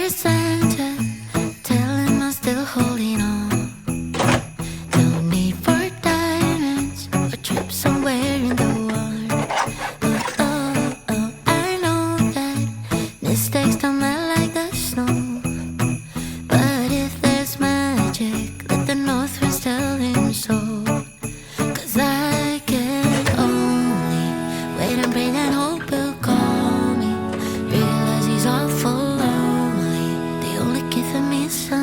Dear Santa, tell him I'm still holding on. No need for diamonds or trips somewhere in the water. Oh, oh, oh, I know that mistakes don't melt like the snow. But if there's magic, let the north winds tell him so. 'Cause I can only wait and pray that hope will call me. Realize he's awful lonely. The only gift for me is sun.